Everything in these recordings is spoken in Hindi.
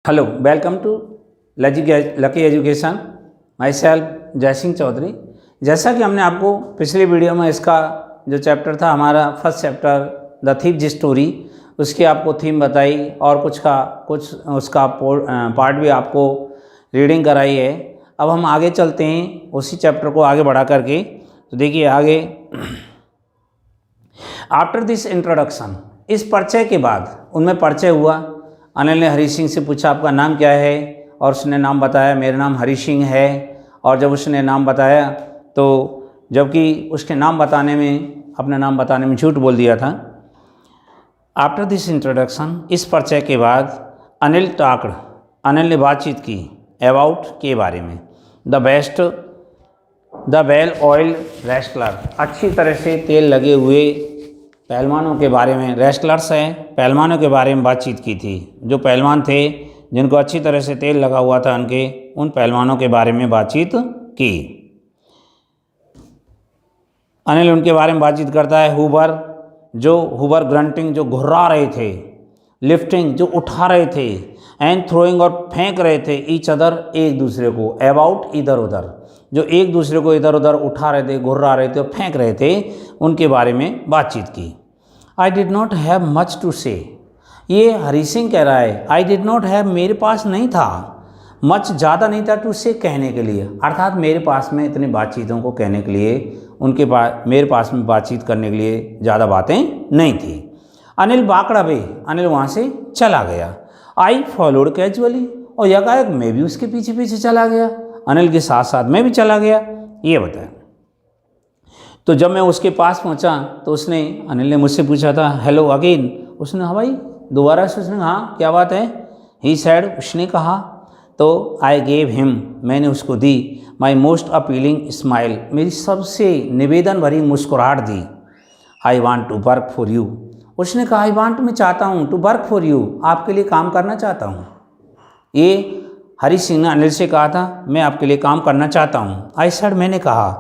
Hello, welcome to Lucky Education. Myself Jai Singh Chaudhary. जैसा कि हमने आपको पिछली वीडियो में इसका जो चैप्टर था हमारा first chapter the thief story, उसकी आपको थीम बताई और कुछ उसका पार्ट भी आपको रीडिंग कराई है। अब हम आगे चलते हैं उसी चैप्टर को आगे बढ़ा करके। तो देखिए आगे, आफ्टर दिस इंट्रोडक्शन, इस परिचय के बाद उनमें परिचय हुआ। अनिल ने हरी सिंह से पूछा आपका नाम क्या है, और उसने नाम बताया मेरा नाम हरी सिंह है। और जब उसने नाम बताया तो जबकि उसके अपना नाम बताने में झूठ बोल दिया था। आफ्टर दिस इंट्रोडक्शन, इस परिचय के बाद अनिल ने बातचीत की अबाउट के बारे में द वेल ऑयल्ड रेस्टलर, अच्छी तरह से तेल लगे हुए पहलवानों के बारे में। रेस्टलर्स हैं, पहलवानों के बारे में बातचीत की थी। जो पहलवान थे जिनको अच्छी तरह से तेल लगा हुआ था उन पहलवानों के बारे में बातचीत की। अनिल उनके बारे में बातचीत करता है। हुबर ग्रंटिंग, जो घुर्रा रहे थे। लिफ्टिंग, जो उठा रहे थे। एंड थ्रोइंग, और फेंक रहे थे। ईच अदर, एक दूसरे को। अबाउट, इधर उधर, जो एक दूसरे को इधर उधर उठा रहे थे, घुर्रा रहे थे और फेंक रहे थे, उनके बारे में बातचीत की। I did not have much to say, ये हरी सिंह कह रहा है। आई डिड नॉट हैव, मेरे पास नहीं था। मच, ज़्यादा नहीं था। टू से, कहने के लिए, अर्थात मेरे पास में इतनी बातचीतों को कहने के लिए मेरे पास में बातचीत करने के लिए ज़्यादा बातें नहीं थी। अनिल बाकड़ा वे, अनिल वहाँ से चला गया। आई फॉलोड कैजुअली, और यकायक मैं भी उसके पीछे पीछे चला गया। अनिल के साथ साथ मैं भी चला गया। ये बताया। तो जब मैं उसके पास पहुंचा तो अनिल ने मुझसे पूछा था हेलो अगेन। उसने हाँ भाई, दोबारा से उसने हाँ क्या बात है। ही सैड, उसने कहा। तो आई गेव हिम, मैंने उसको दी माई मोस्ट अपीलिंग स्माइल, मेरी सबसे निवेदन भरी मुस्कुराहट दी। I want to work for you, उसने कहा आई वॉन्ट, मैं चाहता हूँ, टू वर्क फॉर यू, आपके लिए काम करना चाहता हूँ। ये हरी सिंह ने अनिल से कहा था मैं आपके लिए काम करना चाहता हूँ। आई सैड, मैंने कहा।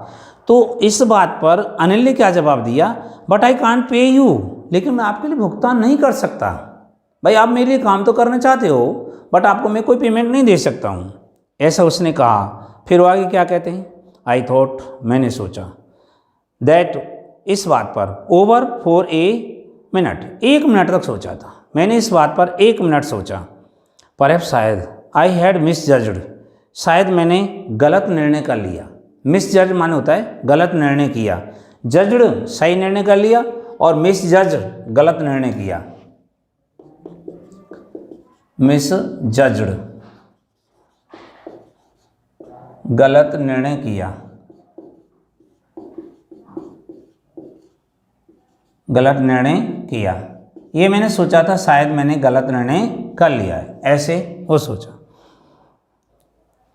तो इस बात पर अनिल ने क्या जवाब दिया, but I can't pay you, लेकिन मैं आपके लिए भुगतान नहीं कर सकता। भाई आप मेरे लिए काम तो करना चाहते हो, बट आपको मैं कोई पेमेंट नहीं दे सकता हूँ, ऐसा उसने कहा। फिर वो आगे क्या कहते हैं, आई थॉट, मैंने सोचा, दैट, इस बात पर, over for a minute, 1 minute तक सोचा था मैंने इस बात पर 1 मिनट सोचा। परहैप्स, शायद, आई हैड मिसजज्ड, शायद मैंने गलत निर्णय कर लिया। मिसजज माने होता है गलत निर्णय किया। जज्ड, सही निर्णय कर लिया, और मिसजज, गलत निर्णय किया। मिसजज्ड, गलत निर्णय किया। गलत निर्णय किया, ये मैंने सोचा था, शायद मैंने गलत निर्णय कर लिया है, ऐसे वो सोचा।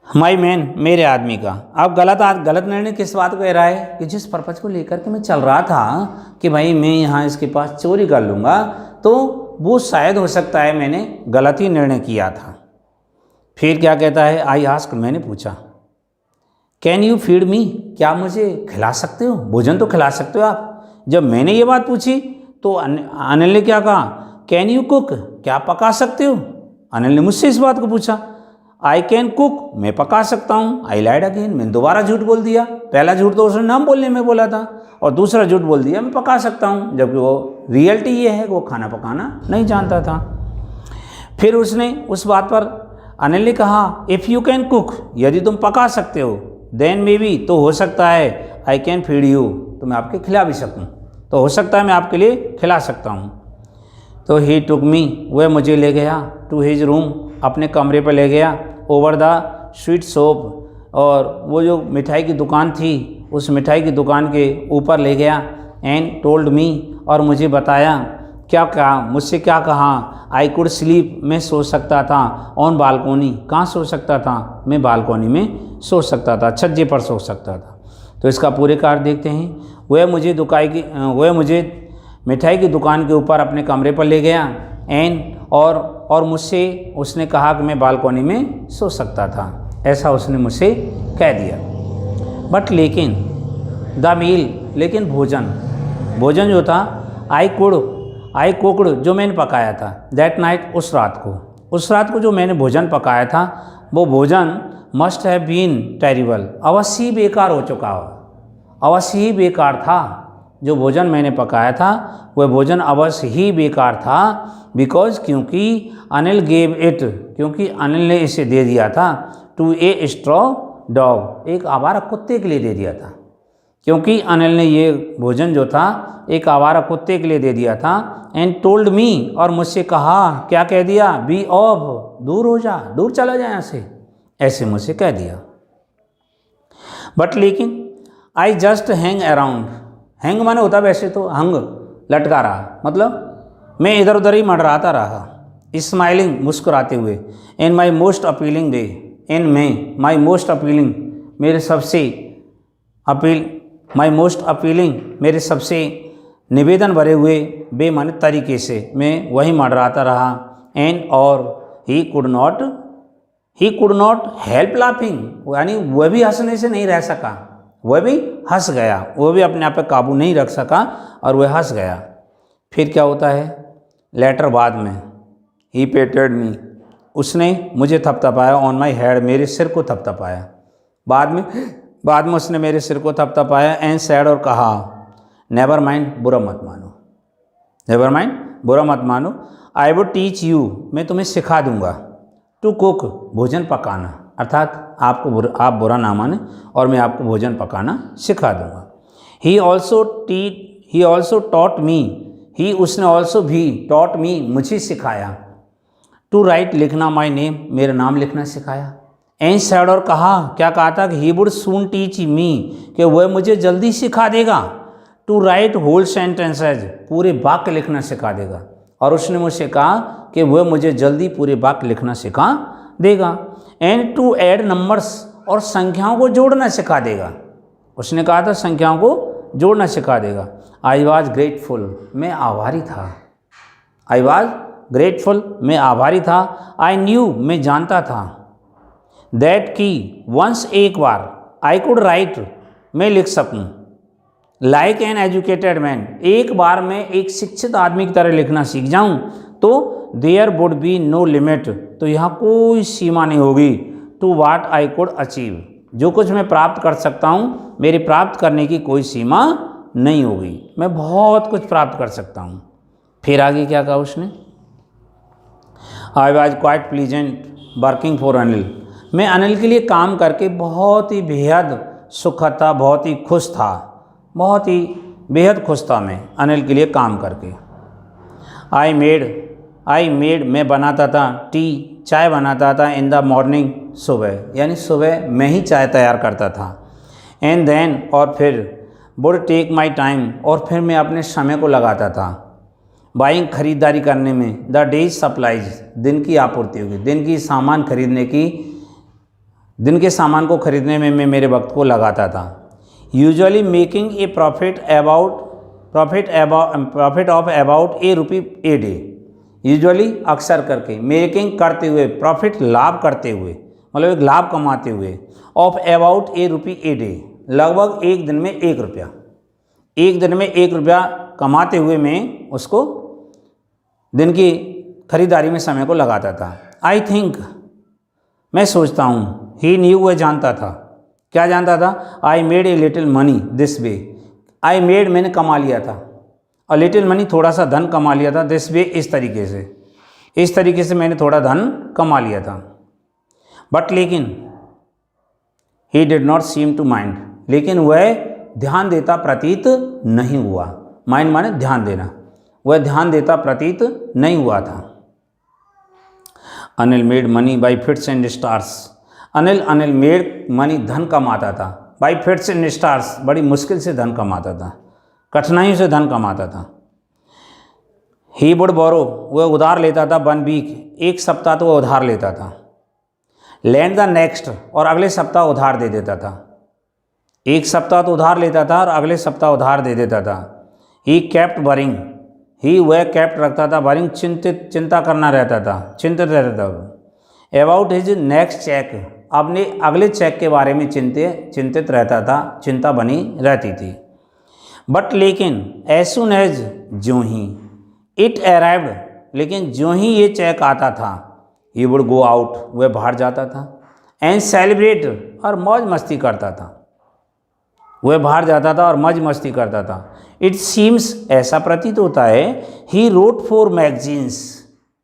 माई मैन, मेरे आदमी का। अब गलत निर्णय किस बात को कह रहा है कि जिस पर्पज को लेकर के मैं चल रहा था कि भाई मैं यहाँ इसके पास चोरी कर लूँगा, तो वो शायद हो सकता है मैंने गलत ही निर्णय किया था। फिर क्या कहता है, आई आस्क, मैंने पूछा, कैन यू फीड मी, क्या मुझे खिला सकते हो, भोजन तो खिला सकते हो आप। जब मैंने ये बात पूछी तो अनिल ने क्या कहा, कैन यू कुक, क्या पका सकते हो। अनिल ने मुझसे इस बात को पूछा। आई कैन कुक, मैं पका सकता हूँ। आई लाइड अगेन, मैंने दोबारा झूठ बोल दिया। पहला झूठ तो उसने नाम बोलने में बोला था, और दूसरा झूठ बोल दिया मैं पका सकता हूँ, जबकि वो रियलिटी ये है कि वो खाना पकाना नहीं जानता था। फिर उसने उस बात पर अनिल ने कहा, इफ़ यू कैन कुक, यदि तुम पका सकते हो, देन मे बी, तो हो सकता है, आई कैन फीड यू, तो मैं आपके खिला भी सकूँ, तो हो सकता है मैं आपके लिए खिला सकता हूँ। तो ही टुक मी, वह मुझे ले गया, टू हिज रूम, अपने कमरे पर ले गया, ओवर द स्वीट शॉप, और वो जो मिठाई की दुकान थी उस मिठाई की दुकान के ऊपर ले गया। एंड टोल्ड मी, और मुझे बताया, क्या कहा, मुझसे क्या कहा, आई कुड स्लीप, मैं सो सकता था, ऑन बालकोनी, कहाँ सो सकता था, मैं बालकोनी में सो सकता था, छज्जे पर सो सकता था। तो इसका पूरे कार्य देखते हैं। वह मुझे मिठाई की दुकान के ऊपर अपने कमरे पर ले गया, एंड और मुझसे उसने कहा कि मैं बालकोनी में सो सकता था, ऐसा उसने मुझसे कह दिया। बट लेकिन द मील, लेकिन भोजन जो था, आई कुकड, जो मैंने पकाया था, दैट नाइट, उस रात को, उस रात को जो मैंने भोजन पकाया था वो भोजन मस्ट हैव बीन टेरिबल, अवश्य ही बेकार हो चुका हो, अवश्य ही बेकार था। जो भोजन मैंने पकाया था वह भोजन अवश्य ही बेकार था। बिकॉज क्योंकि अनिल गेव इट, क्योंकि अनिल ने इसे दे दिया था टू ए स्ट्रॉ डॉग, एक आवारा कुत्ते के लिए दे दिया था। क्योंकि अनिल ने ये भोजन जो था एक आवारा कुत्ते के लिए दे दिया था। एंड टोल्ड मी, और मुझसे कहा, क्या कह दिया, बी ऑफ, दूर हो जा, दूर चला जाए यहाँ से, ऐसे मुझसे कह दिया। बट लेकिन I just hang around, hang माने होता वैसे तो हंग, लटका रहा, मतलब मैं इधर उधर ही मंडराता रहा। स्माइलिंग, मुस्कुराते हुए। इन माई मोस्ट अपीलिंग वे, इन में माई मोस्ट अपीलिंग, मेरे सबसे अपील, माई मोस्ट अपीलिंग, मेरे सबसे निवेदन भरे हुए वे माने तरीके से मैं वही मंडराता रहा। एंड और he could not help laughing, यानी वह भी हंसने से नहीं रह सका, वह भी हंस गया, वह भी अपने आप पे काबू नहीं रख सका और वह हंस गया। फिर क्या होता है, लेटर बाद में, ही पेटेड मी, उसने मुझे थपथपाया, ऑन माई हेड, मेरे सिर को थपथपाया। बाद में उसने मेरे सिर को थपथपाया। एंड सैड, और कहा, नेवर माइंड, बुरा मत मानो, नेवर माइंड, बुरा मत मानो, आई वुड टीच यू, मैं तुम्हें सिखा दूंगा, टू कुक, भोजन पकाना, अर्थात आप बुरा ना माने और मैं आपको भोजन पकाना सिखा दूंगा। ही ऑल्सो टॉट मी, ही उसने ऑल्सो भी टॉट मी, मुझे सिखाया, टू राइट, लिखना, माई नेम, मेरा नाम लिखना सिखाया। एंड सैड, और कहा, क्या कहा था, कि he would soon teach me, कि वह मुझे जल्दी सिखा देगा, टू राइट होल सेंटेंसेज, पूरे वाक्य लिखना सिखा देगा। और उसने मुझसे कहा कि वह मुझे जल्दी पूरे वाक्य लिखना सिखा देगा। एंड टू ऐड नंबर्स, और संख्याओं को जोड़ना सिखा देगा, उसने कहा था संख्याओं को जोड़ना सिखा देगा। आई वॉज ग्रेटफुल, मैं आभारी था, आई वॉज ग्रेटफुल, मैं आभारी था। आई न्यू, मैं जानता था, दैट की वंस, एक बार, आई कुड राइट, मैं लिख सकूं, लाइक एन एजुकेटेड मैन, एक बार मैं एक शिक्षित आदमी की तरह लिखना सीख जाऊं तो there would be no limit, तो यहाँ कोई सीमा नहीं होगी, to what I could achieve, जो कुछ मैं प्राप्त कर सकता हूँ मेरे प्राप्त करने की कोई सीमा नहीं होगी, मैं बहुत कुछ प्राप्त कर सकता हूँ। फिर आगे क्या कहा उसने, I was quite pleasant working for Anil, मैं अनिल के लिए काम करके बहुत ही बेहद सुखद था, बहुत ही खुश था, बहुत ही बेहद खुश था मैं अनिल के लिए काम करके। आई मेड, मैं बनाता था, टी, चाय बनाता था, इन द मॉर्निंग, सुबह, यानी सुबह मैं ही चाय तैयार करता था। एंड देन, और फिर, वुड टेक माई टाइम, और फिर मैं अपने समय को लगाता था, बाइंग, खरीदारी करने में, द डेज सप्लाईज, दिन की आपूर्ति होगी, दिन के सामान को खरीदने में मैं मेरे वक्त को लगाता था। Usually making a profit of about ₹1 a day, usually, अक्सर करके, मेकिंग, करते हुए, प्रॉफिट, लाभ करते हुए, मतलब एक लाभ कमाते हुए, ऑफ अबाउट ₹1 ए डे, लगभग एक दिन में ₹1, एक दिन में ₹1 कमाते हुए मैं उसको दिन की खरीदारी में समय को लगाता था। आई थिंक, मैं सोचता हूँ, ही न्यू, वह जानता था, क्या जानता था, I made a little money this way, I made, मैंने कमा लिया था, और लिटिल मनी, थोड़ा सा धन कमा लिया था, दिस वे, इस तरीके से मैंने थोड़ा धन कमा लिया था। बट लेकिन, he did not seem to mind, लेकिन वह ध्यान देता प्रतीत नहीं हुआ, माइंड माने ध्यान देना, वह ध्यान देता प्रतीत नहीं हुआ था। Anil made money by fits and stars, Anil made money, धन कमाता था, बाई फिट्स एंड स्टार्स, बड़ी मुश्किल से धन कमाता था, कठिनाइयों से धन कमाता था। ही वुड बोरो, वह उधार लेता था, 1 वीक, एक सप्ताह तो वह उधार लेता था। लैंड द नेक्स्ट, और अगले सप्ताह उधार दे देता था, एक सप्ताह तो उधार लेता था और अगले सप्ताह उधार दे देता था। ही कैप्ट वरिंग, ही वह कैप्ट रखता था, वरिंग, चिंता करना रहता था, चिंतित रहता था। अबाउट हिज नेक्स्ट चेक, अपने अगले चेक के बारे में चिंतित रहता था, चिंता बनी रहती थी। बट लेकिन, एज सुन एज, ज्यों ही, इट अराइव्ड, लेकिन ज्यों ही ये चेक आता था, ही वुड गो आउट, वह बाहर जाता था, एंड सेलिब्रेट, और मौज मस्ती करता था, वह बाहर जाता था और मौज मस्ती करता था। इट सीम्स, ऐसा प्रतीत होता है, ही रोट फॉर मैगजीन्स,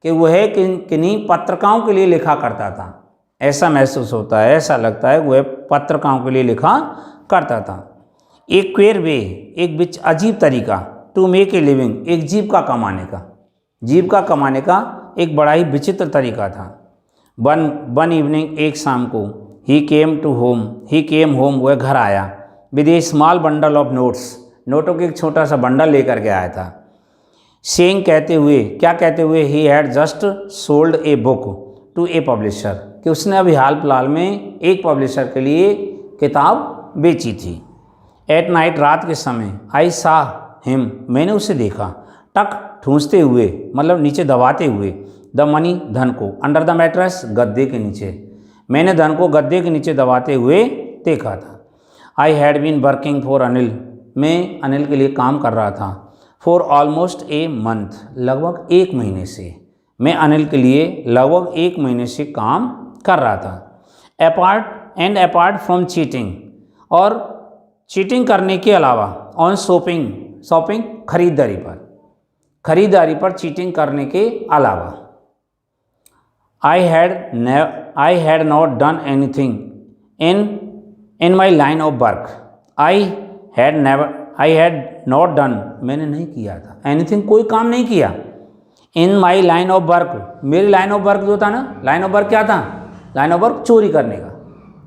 कि वह किन्हीं पत्रिकाओं के लिए लिखा करता था। ऐसा महसूस होता है, ऐसा लगता है वह पत्रिकाओं के लिए लिखा करता था। एक क्वेर वे, एक अजीब तरीका, टू मेक ए लिविंग, एक जीविका कमाने का, जीविका कमाने का एक बड़ा ही विचित्र तरीका था। वन इवनिंग, एक शाम को, ही केम होम, वह घर आया, with A small bundle of notes, नोटों के एक छोटा सा बंडल लेकर के आया था। सेइंग, कहते हुए, क्या कहते हुए, he had just sold a book to a publisher, कि उसने अभी हाल फिलहाल में एक पब्लिशर के लिए किताब बेची थी। एट नाइट, रात के समय, आई सा हिम, मैंने उसे देखा, टक, ठूंसते हुए, मतलब नीचे दबाते हुए, द मनी, धन को, अंडर द मैट्रेस, गद्दे के नीचे, मैंने धन को गद्दे के नीचे दबाते हुए देखा था। I had been working for Anil, मैं अनिल के लिए काम कर रहा था, फॉर ऑलमोस्ट ए मंथ, लगभग एक महीने से, मैं अनिल के लिए लगभग एक महीने से काम कर रहा था। अपार्ट फ्रॉम चीटिंग, और चीटिंग करने के अलावा, ऑन शॉपिंग, खरीदारी पर चीटिंग करने के अलावा, I had not done anything in my line of work, I had not done, मैंने नहीं किया था, एनीथिंग, कोई काम नहीं किया, इन माई लाइन ऑफ वर्क, मेरी लाइन ऑफ वर्क जो था ना, लाइन ऑफ वर्क क्या था, लाइन ऑफ वर्क चोरी करने का,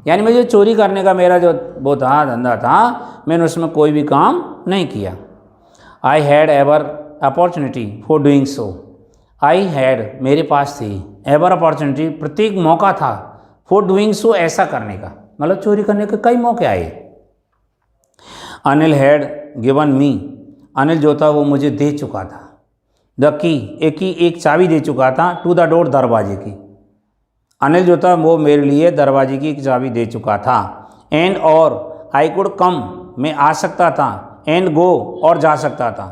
यानी मुझे चोरी करने का मेरा जो वो था, धंधा था, मैंने उसमें कोई भी काम नहीं किया। I had ever opportunity for doing so, I had, मेरे पास थी, एवर अपॉर्चुनिटी, प्रत्येक मौका था, फॉर डूइंग सो, ऐसा करने का, मतलब चोरी करने के कई मौके आए। Anil had given me, Anil जो था वो मुझे दे चुका था, द की, एक चाबी दे चुका था, टू द डोर, दरवाजे की, अनिल जो था वो मेरे लिए दरवाजे की एक चाबी दे चुका था। एंड, और, आई कुड कम, मैं आ सकता था, एंड गो, और जा सकता था,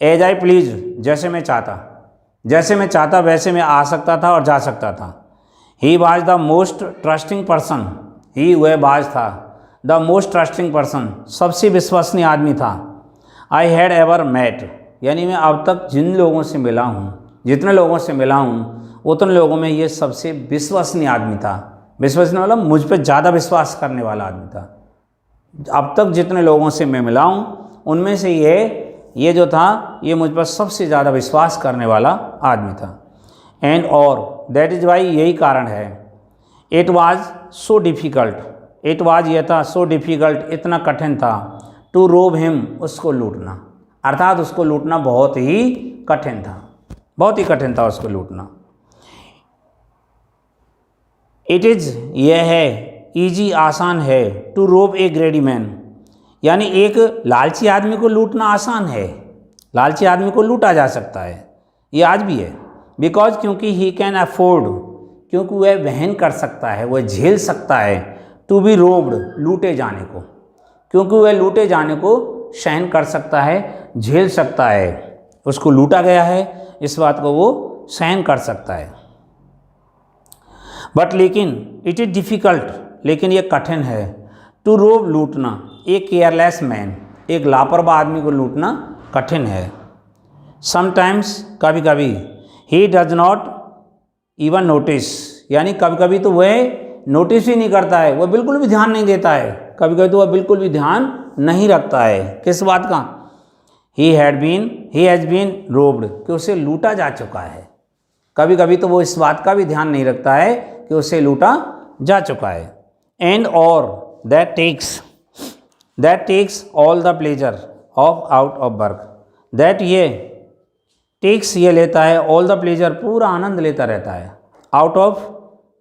एज आई प्लीज, जैसे मैं चाहता वैसे मैं आ सकता था और जा सकता था। He was the most trusting person, ही वह बाज था, द मोस्ट ट्रस्टिंग पर्सन, सबसे विश्वसनीय आदमी था। आई हैड एवर मेट, यानी मैं अब तक जिन लोगों से मिला हूँ, जितने लोगों से मिला हूँ, उतने लोगों में ये सबसे विश्वसनीय आदमी था। विश्वसनीय मतलब मुझ पर ज़्यादा विश्वास करने वाला आदमी था। अब तक जितने लोगों से मैं मिला हूँ, उनमें से ये जो था, ये मुझ पर सबसे ज़्यादा विश्वास करने वाला आदमी था। एंड, और, दैट इज़ वाई, यही कारण है। It was so difficult, it was, यह था, सो डिफ़िकल्ट, इतना कठिन था, टू रोब हिम, उसको लूटना, अर्थात उसको लूटना बहुत ही कठिन था, बहुत ही कठिन था उसको लूटना। इट इज़, यह है, ईजी, आसान है, टू रोब ए ग्रेडी मैन, यानी एक लालची आदमी को लूटना आसान है, लालची आदमी को लूटा जा सकता है, ये आज भी है। बिकॉज, क्योंकि ही कैन अफोर्ड, क्योंकि वह वहन कर सकता है, वह झेल सकता है, टू बी रोब्ड, लूटे जाने को, क्योंकि वह लूटे जाने को सहन कर सकता है, झेल सकता है, उसको लूटा गया है, इस बात को वो सहन कर सकता है। बट, लेकिन, इट इज़ डिफ़िकल्ट, लेकिन ये कठिन है, टू रोब, लूटना, एक केयरलेस मैन, एक लापरवाह आदमी को लूटना कठिन है। समटाइम्स, कभी कभी, he does not even notice, यानी कभी कभी तो वह नोटिस ही नहीं करता है, वह बिल्कुल भी ध्यान नहीं देता है, कभी कभी तो वह बिल्कुल भी ध्यान नहीं रखता है, किस बात का, ही हैज़ बीन रोब्ड, कि उसे लूटा जा चुका है। कभी कभी तो वो इस बात का भी ध्यान नहीं रखता है कि उसे लूटा जा चुका है। एंड, और, that takes all the pleasure of out of work, that, ये टेक्स, ये लेता है, ऑल द प्लेजर, पूरा आनंद लेता रहता है, आउट ऑफ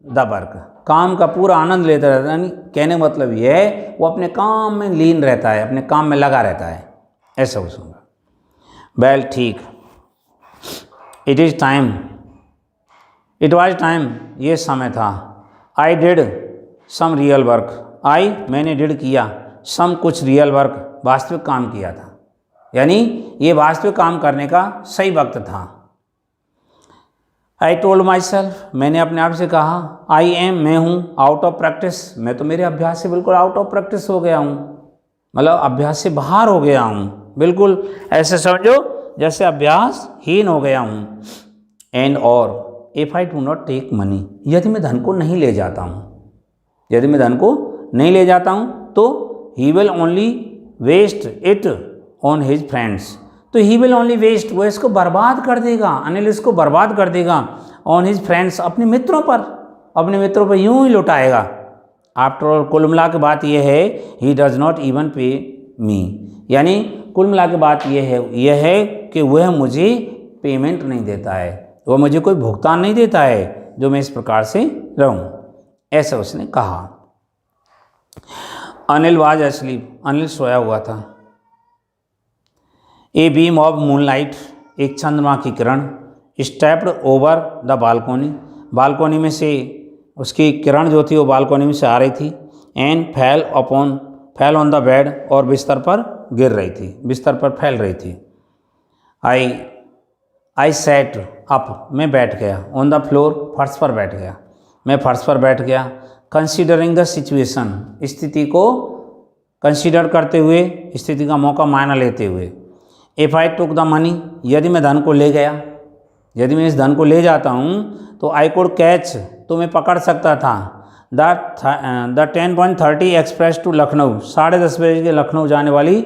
द वर्क, काम का पूरा आनंद लेता रहता है, यानी कहने का मतलब ये है वो अपने काम में लीन रहता है, अपने काम में लगा रहता है, ऐसा उसका। वेल, ठीक, इट वाज टाइम, ये समय था। I did some real work, मैंने डिड किया, सम, कुछ, रियल वर्क, वास्तविक काम किया था, यानी ये वास्तविक काम करने का सही वक्त था। आई टोल्ड माई सेल्फ, मैंने अपने आप से कहा, आई एम, मैं हूँ, आउट ऑफ प्रैक्टिस, मैं तो मेरे अभ्यास से बिल्कुल आउट ऑफ प्रैक्टिस हो गया हूँ, मतलब अभ्यास से बाहर हो गया हूँ, बिल्कुल ऐसे समझो जैसे अभ्यासहीन हो गया हूँ। एंड और if I do not take money, यदि मैं धन को नहीं ले जाता हूँ, यदि मैं धन को नहीं ले जाता हूँ तो he will only waste it on his friends, तो ही विल ओनली वेस्ट, वो इसको बर्बाद कर देगा, अनिल इसको बर्बाद कर देगा, ऑन हिज फ्रेंड्स, अपने मित्रों पर, अपने मित्रों पर यूं ही लुटाएगा। आफ्टर ऑल, कुल मिला के बात यह है, ही डज नॉट इवन पे मी, यानी कुल मिला के बात यह है कि वह मुझे पेमेंट नहीं देता है, वह मुझे कोई भुगतान नहीं देता है जो मैं इस प्रकार से रहूं, ऐसा उसने कहा। अनिल वाज एस्लीप, अनिल सोया हुआ था। ए बीम ऑफ मूनलाइट, एक चंद्रमा की किरण, stepped over the balcony, balcony में से उसकी किरण जो थी वो बालकोनी में से आ रही थी। एंड फैल ऑन द बेड, और बिस्तर पर गिर रही थी, बिस्तर पर फैल रही थी। आई सेट अप, मैं बैठ गया, ऑन द फ्लोर, फर्श पर बैठ गया, मैं फर्श पर बैठ गया। कंसीडरिंग द सिचुएशन, स्थिति को कंसीडर करते हुए, स्थिति का मौका मायना लेते हुए। If I took the money, यदि मैं धन को ले गया, यदि मैं इस धन को ले जाता हूँ तो आई कुड कैच, तो मैं पकड़ सकता था द 10:30 एक्सप्रेस टू लखनऊ, 10:30 बजे के लखनऊ जाने वाली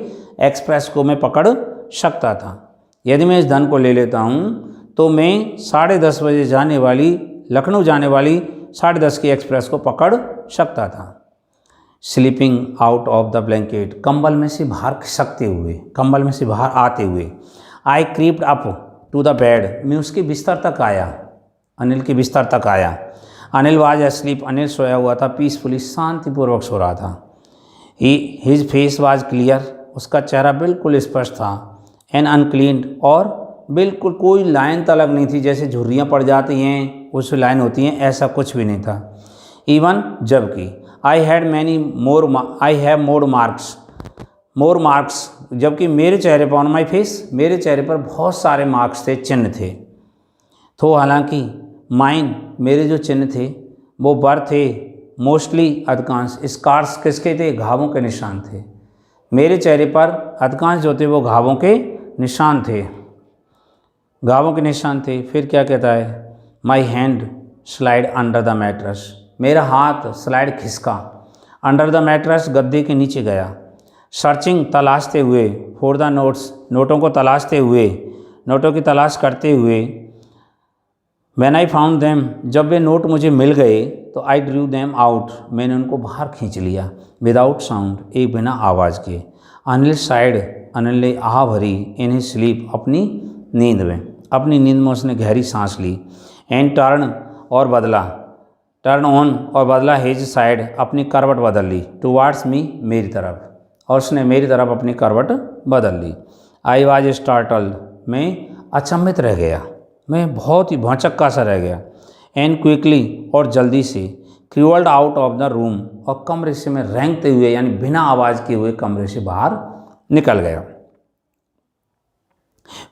एक्सप्रेस को मैं पकड़ सकता था। यदि मैं इस धन को ले लेता हूँ तो मैं 10:30 बजे जाने वाली, लखनऊ जाने वाली 10:30 की एक्सप्रेस को पकड़ सकता था। Sleeping out of the blanket, कंबल में से बाहर खिसकते हुए, कंबल में से बाहर आते हुए। I crept up to the bed, मैं उसके बिस्तर तक आया, अनिल के बिस्तर तक आया। अनिल वाज एस्लीप, अनिल सोया हुआ था, पीसफुली, शांतिपूर्वक सो रहा था। हिज फेस वाज क्लियर, उसका चेहरा बिल्कुल स्पष्ट था। एंड अनक्लीन्ड, और बिल्कुल कोई लाइन तलक नहीं थी, जैसे झुर्रियाँ पड़ जाती हैं उस लाइन होती हैं, ऐसा कुछ भी नहीं था। इवन, जबकि आई हैव मोर मार्क्स, जबकि मेरे चेहरे पर, ऑन माई फेस, मेरे चेहरे पर बहुत सारे मार्क्स थे, चिन्ह थे। तो हालांकि माइन, मेरे जो चिन्ह थे वो बर थे, मोस्टली अधिकांश, स्कार्स किसके थे, घावों के निशान थे। मेरे चेहरे पर अधिकांश जो थे वो घावों के निशान थे, घावों के निशान थे। फिर क्या कहता है, my hand slide under the mattress, मेरा हाथ स्लाइड खिसका, अंडर द मैट्रेस, गद्दे के नीचे गया। सर्चिंग, तलाशते हुए, फॉर द नोट्स, नोटों को तलाशते हुए, नोटों की तलाश करते हुए। व्हेन आई फाउंड देम, जब वे नोट मुझे मिल गए तो आई ड्रू देम आउट, मैंने उनको बाहर खींच लिया। विदाउट साउंड, एक बिना आवाज़ के। अनिल साइड, अनिल ने आह भरी, इन हिज स्लीप, अपनी नींद में, अपनी नींद में उसने गहरी सांस ली। एंड टर्न, और बदला, टर्न ऑन, और बदला हिज साइड, अपनी करवट बदल ली। टुवार्ड्स मी, मेरी तरफ, और उसने मेरी तरफ अपनी करवट बदल ली। आई वाज स्टार्टल्ड, मैं अचंभित रह गया, मैं बहुत ही भौचक्का सा रह गया। एंड क्विकली, और जल्दी से, क्रूल्ड आउट ऑफ द रूम, और कमरे से मैं रेंगते हुए, यानी बिना आवाज़ किए हुए कमरे से बाहर निकल गया।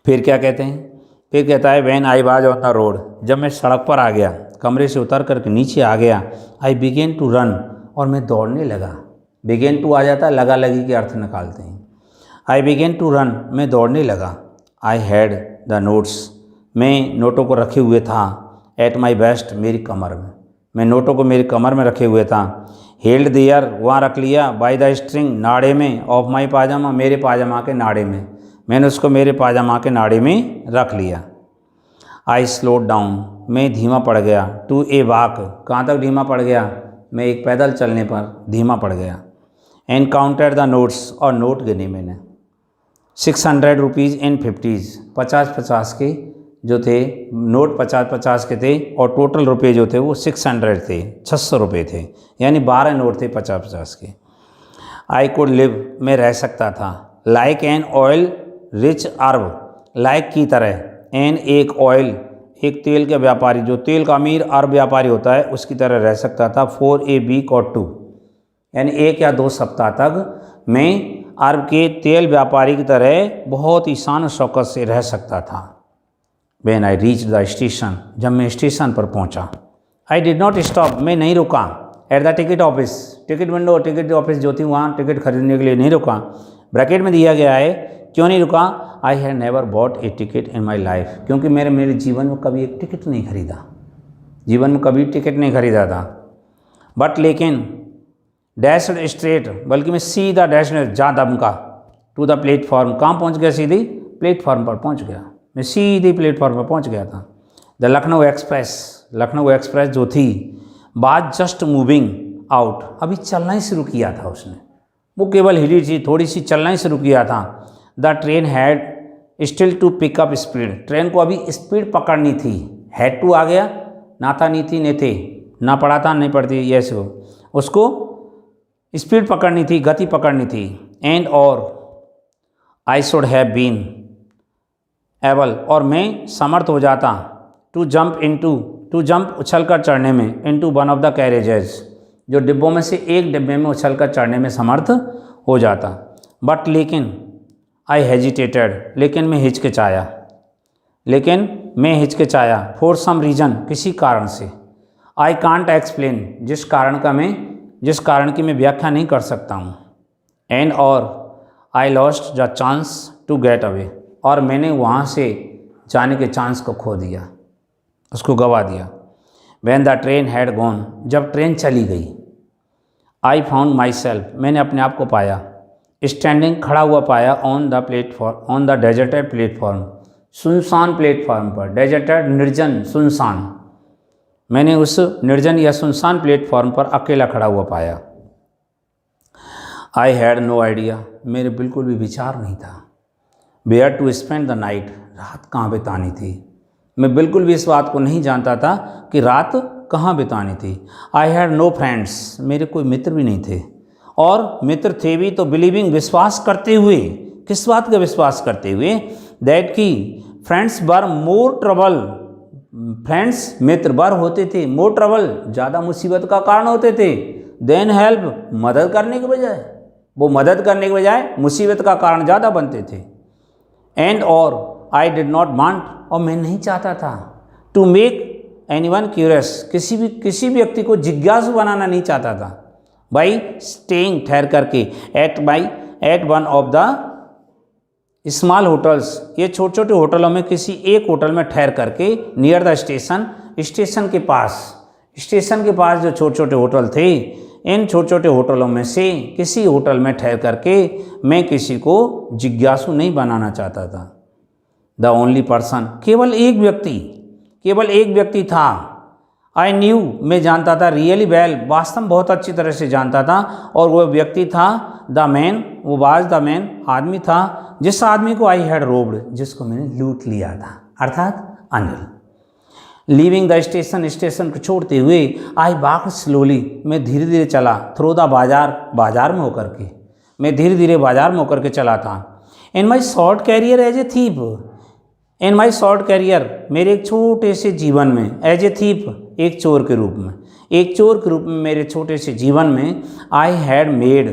फिर क्या कहते हैं, फिर कहता है, when I was on the road, जब मैं सड़क पर आ गया, कमरे से उतर करके नीचे आ गया। आई बिगेन टू रन, और मैं दौड़ने लगा। बिगेन टू आ जाता है, लगा लगी के अर्थ निकालते हैं। आई बिगेन टू रन, मैं दौड़ने लगा। आई हैड द नोट्स, मैं नोटों को रखे हुए था। एट माई बेस्ट, मेरी कमर में, मैं नोटों को मेरी कमर में रखे हुए था। हेल्ड देयर, वहाँ रख लिया। बाय द स्ट्रिंग, नाड़े में। ऑफ माई पाजामा, मेरे पाजामा के नाड़े में, मैंने उसको मेरे पाजामा के नाड़े में रख लिया। आई स्लोड डाउन, मैं धीमा पड़ गया। टू ए वॉक, कहाँ तक धीमा पड़ गया, मैं एक पैदल चलने पर धीमा पड़ गया। एंड काउंटेड द नोट्स, और नोट गिने मैंने। 600 रुपीज़ इन 50s, 50-50 के जो थे नोट, 50-50 के थे, और टोटल रुपये जो थे वो 600 थे, 600 रुपये थे, यानी 12 नोट थे 50-50 के। आई कुड लिव, मैं रह सकता था। लाइक एन ऑयल रिच अर्ब, लाइक की तरह, एन एक ऑयल, एक तेल के व्यापारी, जो तेल का अमीर अरब व्यापारी होता है उसकी तरह रह सकता था। फॉर ए वीक और 2, यानी 1 या 2 सप्ताह तक मैं अरब के तेल व्यापारी की तरह बहुत ही शान शौकत से रह सकता था। When I reach the station, जब मैं स्टेशन पर पहुंचा। आई डिड नॉट स्टॉप, मैं नहीं रुका। At the ticket office, ticket window, ticket office जो थी वहाँ टिकट खरीदने के लिए नहीं रुका। ब्रैकेट में दिया गया है क्यों नहीं रुका, I had never bot A ticket in my life, क्योंकि मेरे जीवन में कभी एक टिकट नहीं खरीदा, जीवन में कभी टिकट नहीं खरीदा था। बट लेकिन डैशड स्ट्रेट, बल्कि मैं सीधा डैश जा दमका टू द प्लेटफॉर्म, कहाँ पहुँच गया, सीधी प्लेटफॉर्म पर पहुँच गया, मैं सीधे प्लेटफॉर्म पर पहुँच गया था। The Lucknow express, Lucknow express जो थी बात जस्ट मूविंग आउट, अभी चलना ही शुरू किया था उसने, वो केवल हिली थी, थोड़ी सी चलना ही शुरू किया था। The train had still to pick up speed, ट्रेन को अभी स्पीड पकड़नी थी। हैड टू आ गया, ना था, नी थी, ने थे, ना पढ़ा था, नहीं पढ़ती, यस हो, उसको स्पीड पकड़नी थी, गति पकड़नी थी। एंड और I should have been able, और मैं समर्थ हो जाता, to jump into, to jump उछल कर चढ़ने में, into one of the carriages, जो डिब्बों में से एक डिब्बे में उछल कर चढ़ने में समर्थ हो जाता। बट लेकिन आई हेजिटेटेड, लेकिन मैं हिचकिचाया, लेकिन मैं हिचकिचाया, फॉर सम रीज़न, किसी कारण से। आई कांट एक्सप्लेन, जिस कारण की मैं व्याख्या नहीं कर सकता हूँ। एंड और I lost the chance to get away, और मैंने वहाँ से जाने के चांस को खो दिया, उसको गवा दिया। When the train had gone, जब ट्रेन चली गई। आई फाउंड माई सेल्फ, मैंने अपने आप को पाया, स्टैंडिंग, खड़ा हुआ पाया, on the platform, on the deserted platform, सुनसान प्लेटफॉर्म पर, डेजर्टेड निर्जन, सुनसान, मैंने उस निर्जन या सुनसान प्लेटफॉर्म पर अकेला खड़ा हुआ पाया। आई हैड नो आइडिया, मेरे बिल्कुल भी विचार नहीं था, where to spend the night, रात कहाँ बितानी थी, मैं बिल्कुल भी इस बात को नहीं जानता था कि रात कहाँ बितानी थी। आई हैड नो फ्रेंड्स, मेरे कोई मित्र भी नहीं थे, और मित्र थे भी तो बिलीविंग, विश्वास करते हुए, किस बात का विश्वास करते हुए, दैट की friends were more trouble, friends मित्र वर होते थे, मोर ट्रबल, ज़्यादा मुसीबत का कारण होते थे, देन हेल्प, मदद करने के बजाय, वो मदद करने के बजाय मुसीबत का कारण ज़्यादा बनते थे। एंड और आई डिड नॉट वांट, और मैं नहीं चाहता था, टू मेक एनीवन क्यूरियस, किसी भी व्यक्ति को जिज्ञासु बनाना नहीं चाहता था, बाई स्टेइंग, ठहर करके, at one of the small hotels, ये छोटे छोटे होटलों में किसी एक होटल में ठहर करके, नियर द स्टेशन, स्टेशन के पास जो छोटे छोटे होटल थे, इन छोटे छोटे होटलों में से किसी होटल में ठहर करके मैं किसी को जिज्ञासु नहीं बनाना चाहता था। द ओनली पर्सन, केवल एक व्यक्ति था। आई न्यू, मैं जानता था, रियली वेल, वास्तव में बहुत अच्छी तरह से जानता था, और वह व्यक्ति था द मैन, वो वाज द मैन, आदमी था, जिस आदमी को आई हैड रोब्ड, जिसको मैंने लूट लिया था, अर्थात Anil. Leaving the station, station को छोड़ते हुए, आई वॉक्ड स्लोली, मैं धीरे धीरे चला, थ्रू द बाजार में होकर के, मैं धीरे धीरे बाजार में होकर के चला था। In my short career as a thief, in my short career, मेरे एक छोटे से जीवन में, एज ए थीप, एक चोर के रूप में, मेरे छोटे से जीवन में, I had made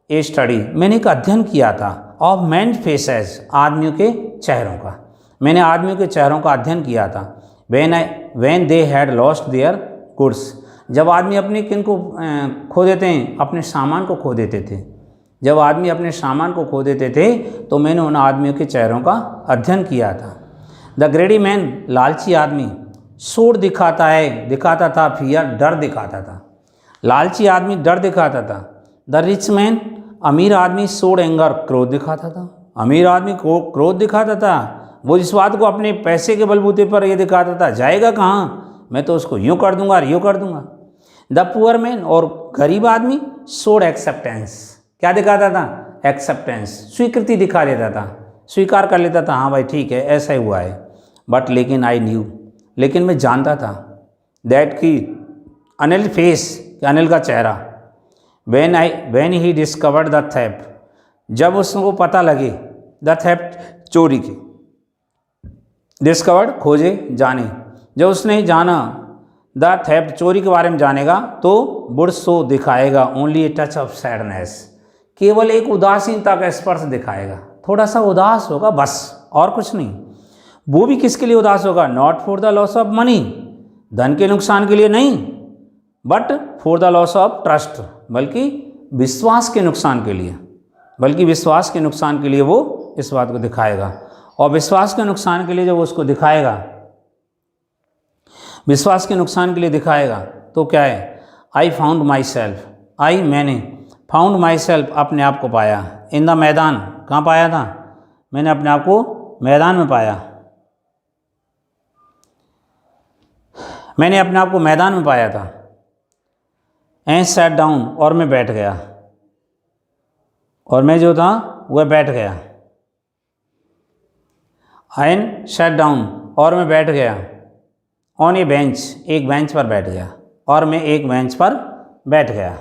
a study, मैंने एक अध्ययन किया था, ऑफ मैन फेसेस, आदमियों के चेहरों का, मैंने आदमियों के चेहरों का अध्ययन किया था। When they had lost their goods, जब आदमी अपने किन को खो देते हैं, अपने सामान को खो देते थे, जब आदमी अपने सामान को खो देते थे, तो मैंने उन आदमियों के चेहरों का अध्ययन किया था। द ग्रेडी मैन, लालची आदमी, सूर दिखाता था, फियर, डर दिखाता था, लालची आदमी डर दिखाता था। द रिच मैन, अमीर आदमी, सोड एंगर, क्रोध दिखाता था, अमीर आदमी को क्रोध दिखाता था, वो इस बात को अपने पैसे के बलबूते पर ये दिखाता था, जाएगा कहाँ, मैं तो उसको यूँ कर दूंगा, यूँ कर दूंगा। द पुअर मैन, और गरीब आदमी, सोड एक्सेप्टेंस, क्या दिखाता था, एक्सेप्टेंस, स्वीकृति दिखा देता था, स्वीकार कर लेता था, हाँ भाई ठीक है, ऐसा ही हुआ है। बट लेकिन आई न्यू, लेकिन मैं जानता था, दैट की अनिल फेस, अनिल का चेहरा, when he discovered the theft, जब उसको पता लगे, द थेफ्ट, चोरी की, डिस्कवर्ड, खोजे, जाने, जब उसने जाना, द थेफ्ट, चोरी के बारे में जानेगा, तो वुड शो, दिखाएगा, only a touch of sadness, केवल एक उदासीनता का स्पर्श दिखाएगा, थोड़ा सा उदास होगा बस, और कुछ नहीं। वो भी किसके लिए उदास होगा? Not for the loss of money, धन के नुकसान के लिए नहीं, but for the loss of trust, बल्कि विश्वास के नुकसान के लिए, बल्कि विश्वास के नुकसान के लिए वो इस बात को दिखाएगा। और विश्वास के नुकसान के लिए जब वो उसको दिखाएगा, विश्वास के नुकसान के लिए दिखाएगा तो क्या है? आई फाउंड माई सेल्फ, आई मैंने, फाउंड माई सेल्फ अपने आप को पाया, इन द मैदान, कहाँ पाया था? मैंने अपने आप को मैदान में पाया, मैंने अपने आप को मैदान में पाया था। एंड सैट डाउन, और मैं बैठ गया, और मैं जो था वह बैठ गया। एंड सैट डाउन, और मैं बैठ गया। ऑन ए बेंच, एक बेंच पर बैठ गया, और मैं एक बेंच पर बैठ गया।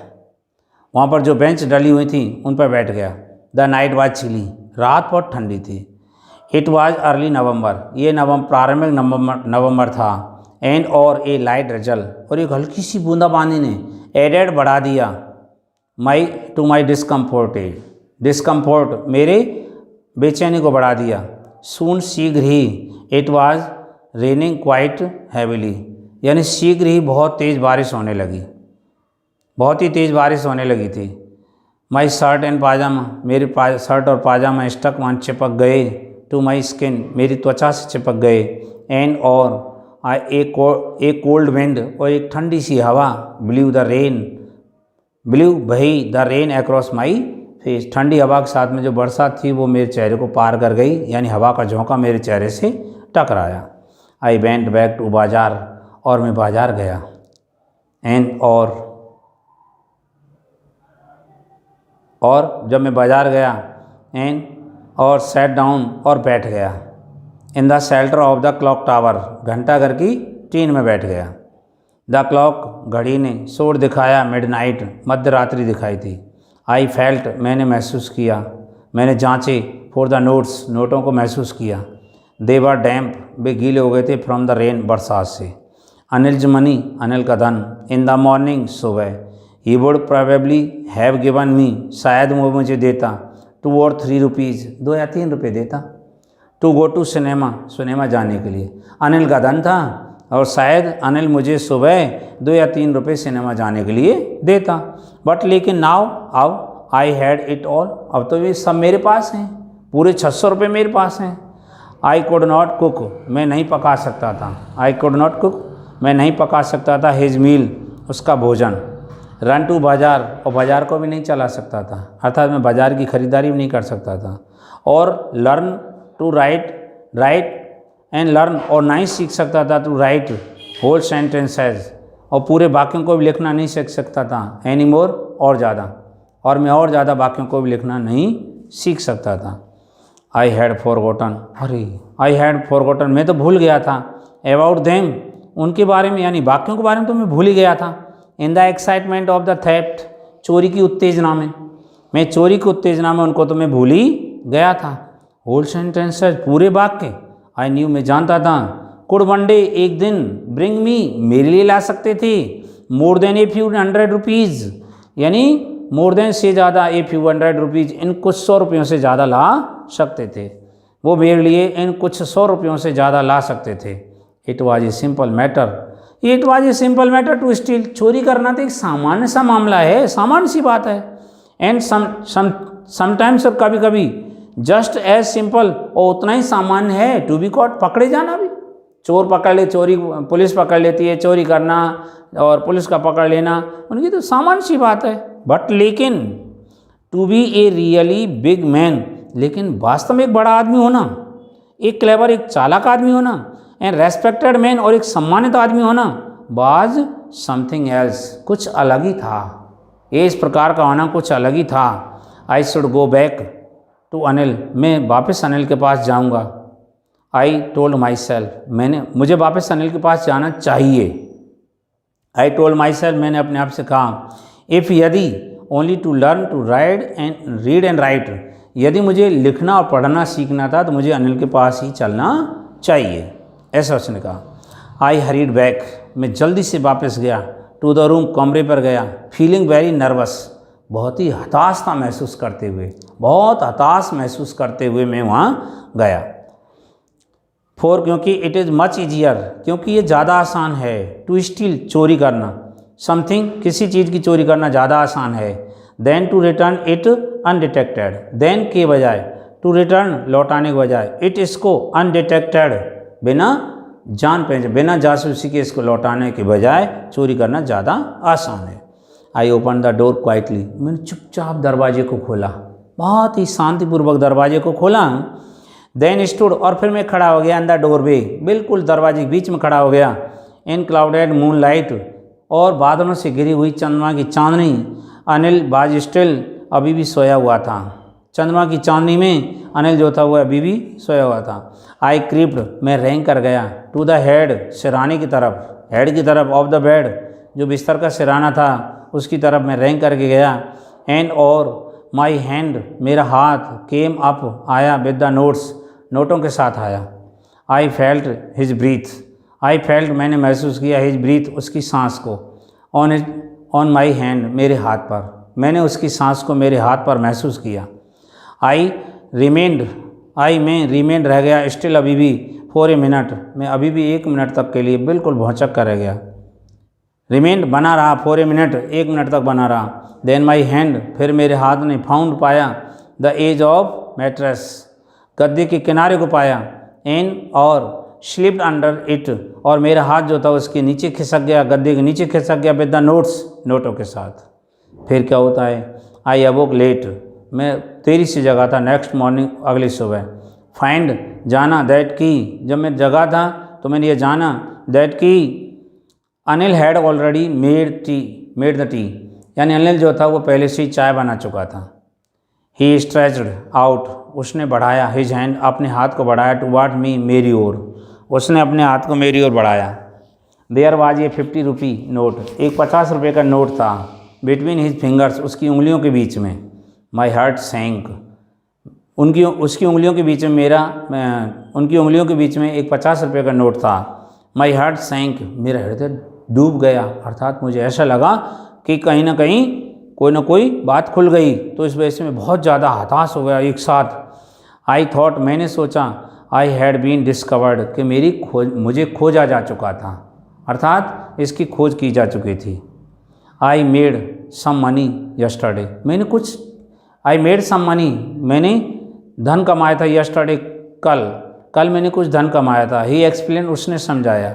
वहाँ पर जो बेंच डली हुई थी उन पर बैठ गया। द नाइट वाज चिली, रात बहुत ठंडी थी। इट वाज अर्ली नवंबर, ये प्रारंभिक नवंबर था। एंड और ए लाइट ड्रिजल, और एक हल्की सी बूंदाबांदी ने एडेड बढ़ा दिया टू माई डिस्कम्फोर्ट, मेरे बेचैनी को बढ़ा दिया। सून, शीघ्र ही, it was raining quite heavily, यानी शीघ्र ही बहुत तेज़ बारिश होने लगी, बहुत ही तेज़ बारिश होने लगी थी। माई शर्ट एंड पाजामा, मेरे शर्ट और पाजामा स्टक वन, चिपक गए। टू माई स्किन, मेरी त्वचा से चिपक गए। एंड और एक कोल्ड विंड, और एक ठंडी सी हवा, ब्लू बही the rain across my face, ठंडी हवा के साथ में जो बरसात थी वो मेरे चेहरे को पार कर गई, यानी हवा का झोंका मेरे चेहरे से टकराया। आई वेंट बैक टू बाजार, और मैं बाजार गया। एंड और जब मैं बाजार गया, एंड और सैट डाउन, और बैठ गया। In the shelter of the clock tower, घंटाघर की टीन में बैठ गया। द क्लॉक, घड़ी ने, शोर दिखाया, मिडनाइट, मध्य रात्रि दिखाई थी। आई फेल्ट, मैंने महसूस किया, मैंने जांचे। फॉर द नोट्स, नोटों को महसूस किया। दे वर डैम्प, वे गीले हो गए थे। फ्रॉम द रेन, बरसात से। अनिल्स मनी, अनिल का धन। इन द मॉर्निंग, सुबह। He would probably have given me, शायद वो मुझे देता। 2 और 3 रुपीज़, 2 या 3 रुपये देता। To go to cinema, cinema जाने के लिए। अनिल का धन था, और शायद अनिल मुझे सुबह 2 या 3 रुपये सिनेमा जाने के लिए देता। बट लेकिन नाउ, अब आई हैड इट ऑल, अब तो ये सब मेरे पास हैं, पूरे 600 रुपये मेरे पास हैं। आई कुड नॉट कुक, मैं नहीं पका सकता था। आई कुड नॉट कुक, मैं नहीं पका सकता था। हिज मील, उसका भोजन। रन टू बाजार, और बाजार को भी नहीं चला सकता था, अर्थात मैं बाजार की खरीदारी भी नहीं कर सकता था। और learn to write and learn, और नहीं सीख सकता था टू राइट होल सेंटेंसेस, और पूरे वाक्यों को भी लिखना नहीं सीख सकता था। एनी मोर, और ज़्यादा, और मैं और ज़्यादा वाक्यों को भी लिखना नहीं सीख सकता था। I had forgotten, I had forgotten, मैं तो भूल गया था। अबाउट देम, उनके बारे में, यानी वाक्यों के बारे में तो मैं भूल ही गया था। In the excitement of the theft, चोरी की उत्तेजना में, मैं चोरी की उत्तेजना में उनको तो मैं भूल ही गया था। होल सेंटेंसेस, पूरे वाक्य। आई न्यू, मैं जानता था। कुड वन डे, एक दिन। ब्रिंग मी, मेरे लिए ला सकते थे। More than a few 100 rupees, यानी मोर देन से ज़्यादा, ए फ्यू 100 रुपीज़, इन कुछ 100 रुपयों से ज़्यादा ला सकते थे। वो मेरे लिए इन कुछ 100 रुपयों से ज़्यादा ला सकते थे। It was a simple matter, it was a simple matter to steal, चोरी करना तो एक सामान्य सा मामला है, सामान्य सी बात है। एंड समटाइम्स, और कभी कभी, जस्ट एज सिंपल, और उतना ही सामान्य है टू बी कॉट, पकड़े जाना भी। चोर पकड़ ले, चोरी पुलिस पकड़ लेती है, चोरी करना और पुलिस का पकड़ लेना उनकी तो सामान्य सी बात है। बट लेकिन to be a really big man, लेकिन वास्तव में एक बड़ा आदमी होना, एक क्लेवर, एक चालाक आदमी होना, एंड रेस्पेक्टेड मैन, और एक सम्मानित आदमी होना, वाज समथिंग एल्स, कुछ अलग ही था। ये इस प्रकार का होना कुछ अलग ही था। I should go back to Anil, मैं वापस अनिल के पास जाऊंगा। आई टोल्ड माई सेल्फ, मुझे वापस अनिल के पास जाना चाहिए। आई टोल्ड माई सेल्फ, मैंने अपने आप से कहा। इफ़, यदि, only to learn to read and write, यदि मुझे लिखना और पढ़ना सीखना था तो मुझे अनिल के पास ही चलना चाहिए, ऐसा उसने कहा। आई हरीड बैक, मैं जल्दी से वापस गया। टू द रूम, कमरे पर गया। फीलिंग वेरी नर्वस, बहुत ही हताशता महसूस करते हुए, बहुत हताश महसूस करते हुए मैं वहाँ गया। 4 क्योंकि इट इज़ मच ईजियर, क्योंकि ये ज़्यादा आसान है। टू स्टील चोरी करना, समथिंग किसी चीज़ की चोरी करना ज़्यादा आसान है। Then to return it undetected, then के बजाय टू रिटर्न लौटाने के बजाय इट इसको अनडिटेक्टेड बिना जान पहचान बिना जासूसी के इसको लौटाने के बजाय चोरी करना ज़्यादा आसान है। I open the door quietly, मैंने चुपचाप दरवाजे को खोला, बहुत ही शांतिपूर्वक दरवाजे को खोला। देन स्टूड, और फिर मैं खड़ा हो गया इन द डोरवे, बिल्कुल दरवाजे के बीच में खड़ा हो गया। इन क्लाउडेड मून लाइट, और बादलों से घिरी हुई चंद्रमा की चांदनी। अनिल बाज स्टिल, अभी भी सोया हुआ था। चंद्रमा की चांदनी में अनिल जो था वो अभी भी सोया हुआ था। आई क्रिप्ड, मैं रेंग कर गया। टू द हेड, सिरहाने की तरफ, हेड की तरफ ऑफ द बेड, जो बिस्तर का सिरहाना था उसकी तरफ मैं रेंग करके गया। एंड और माई हैंड, मेरा हाथ, केम अप, आया विद द नोट्स, नोटों के साथ आया। I felt his breath, I felt, मैंने महसूस किया, हिज ब्रीथ, उसकी सांस को। ऑन माई हैंड, मेरे हाथ पर, मैंने उसकी सांस को मेरे हाथ पर महसूस किया। आई रिमेंड, आई में रिमेंड रह गया, स्टिल अभी भी, फॉर ए मिनट, मैं अभी भी 1 मिनट तक के लिए बिल्कुल भौचक कर रह गया। रिमेंड बना रहा, फॉर ए मिनट, 1 मिनट तक बना रहा। देन माई हैंड, फिर मेरे हाथ ने फाउंड पाया, द एज ऑफ मैट्रेस, गद्दे के किनारे को पाया। एन और स्लिप्ड अंडर इट, और मेरा हाथ जो था उसके नीचे खिसक गया, गद्दे के नीचे खिसक गया, विद द नोट्स, नोटों के साथ। फिर क्या होता है, आई अवोक लेट, मैं देरी से जगा था। नेक्स्ट मॉर्निंग, अगली सुबह। फाइंड, जाना, दैट की, जब मैं जगा था तो मैंने ये जाना, दैट की Anil had already made the T, यानी अनिल जो था वो पहले से ही चाय बना चुका था। ही स्ट्रेच्ड आउट, उसने बढ़ाया, हिज हैंड, अपने हाथ को बढ़ाया, टुवर्ड मी, मेरी ओर, उसने अपने हाथ को मेरी ओर बढ़ाया। There was a 50 rupee note, एक 50 रुपये का नोट था। बिटवीन हिज फिंगर्स, उसकी उंगलियों के बीच में। माई हार्ट सैंक, उसकी उंगलियों के बीच में उनकी उंगलियों के बीच में एक 50 रुपये का नोट था। माई हार्ट सैंक, मेरा हृदय डूब गया, अर्थात मुझे ऐसा लगा कि कहीं ना कहीं कोई ना कोई बात खुल गई, तो इस वजह से मैं बहुत ज़्यादा हताश हो गया एक साथ। आई थॉट, मैंने सोचा, आई हैड बीन डिस्कवर्ड, कि मुझे खोजा जा चुका था, अर्थात इसकी खोज की जा चुकी थी। I made some money yesterday, I made some money, मैंने धन कमाया था। यस्टरडे, कल मैंने कुछ धन कमाया था। ही एक्सप्लेन, उसने समझाया।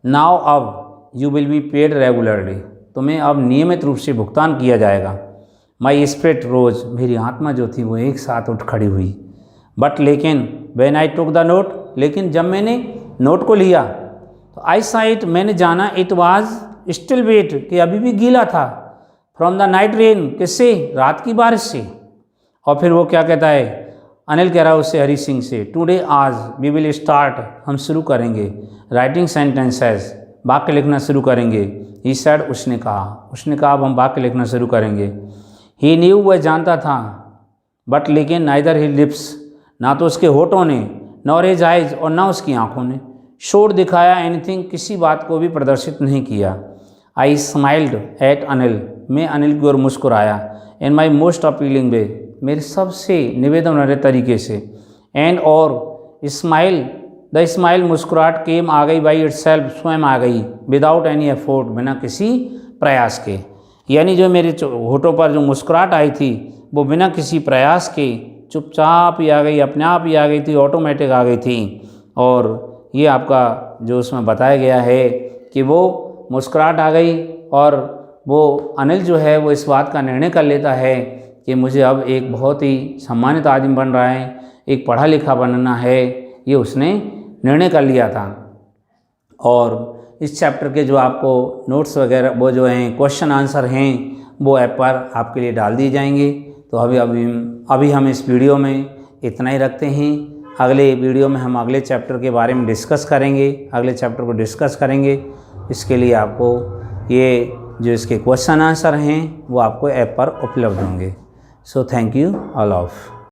नाउ, अब, you will be paid regularly, तुम्हें अब नियमित रूप से भुगतान किया जाएगा। माई स्पिरिट रोज, मेरी आत्मा जो थी वो एक साथ उठ खड़ी हुई। बट लेकिन, when I took the note, लेकिन जब मैंने नोट को लिया तो आई सा इट, मैंने जाना, इट वाज स्टिल वेट, कि अभी भी गीला था। फ्रॉम द नाइट रेन, किससे, रात की बारिश से। और फिर वो क्या कहता है, अनिल कह रहा है उससे, हरी सिंह से, टुडे, आज, वी विल स्टार्ट, हम शुरू करेंगे, राइटिंग सेंटेंसेस, वाक्य लिखना शुरू करेंगे। ही सेड, उसने कहा अब हम वाक्य लिखना शुरू करेंगे। ही न्यू, वह जानता था। बट लेकिन, नाइदर ही लिप्स, ना तो उसके होठों ने, नॉर हिज आइज, और ना उसकी आंखों ने, शोर दिखाया, एनीथिंग, किसी बात को भी प्रदर्शित नहीं किया। आई स्माइल्ड एट अनिल, मैं अनिल की ओर मुस्कुराया। इन माई मोस्ट अपीलिंग वे, मेरे सबसे निवेदन वाले तरीके से। एंड और स्माइल, द स्माइल, मुस्कुराहट, केम, आ गई, बाई इटसेल्फ, स्वयं आ गई, विदाउट एनी एफोर्ट, बिना किसी प्रयास के। यानी जो मेरे होठों पर जो मुस्कुराहट आई थी वो बिना किसी प्रयास के चुपचाप ही आ गई, अपने आप ही आ गई थी, ऑटोमेटिक आ गई थी। और ये आपका जो उसमें बताया गया है कि वो मुस्कुराहट आ गई, और वो अनिल जो है वो इस बात का निर्णय कर लेता है कि मुझे अब एक बहुत ही सम्मानित आदमी बन रहा है, एक पढ़ा लिखा बनना है, ये उसने निर्णय कर लिया था। और इस चैप्टर के जो आपको नोट्स वगैरह वो जो हैं क्वेश्चन आंसर हैं वो ऐप पर आपके लिए डाल दिए जाएंगे। तो अभी हम इस वीडियो में इतना ही रखते हैं। अगले वीडियो में हम अगले चैप्टर के बारे में डिस्कस करेंगे, अगले चैप्टर को डिस्कस करेंगे। इसके लिए आपको ये जो इसके क्वेश्चन आंसर हैं वो आपको ऐप पर उपलब्ध होंगे। So thank you all of.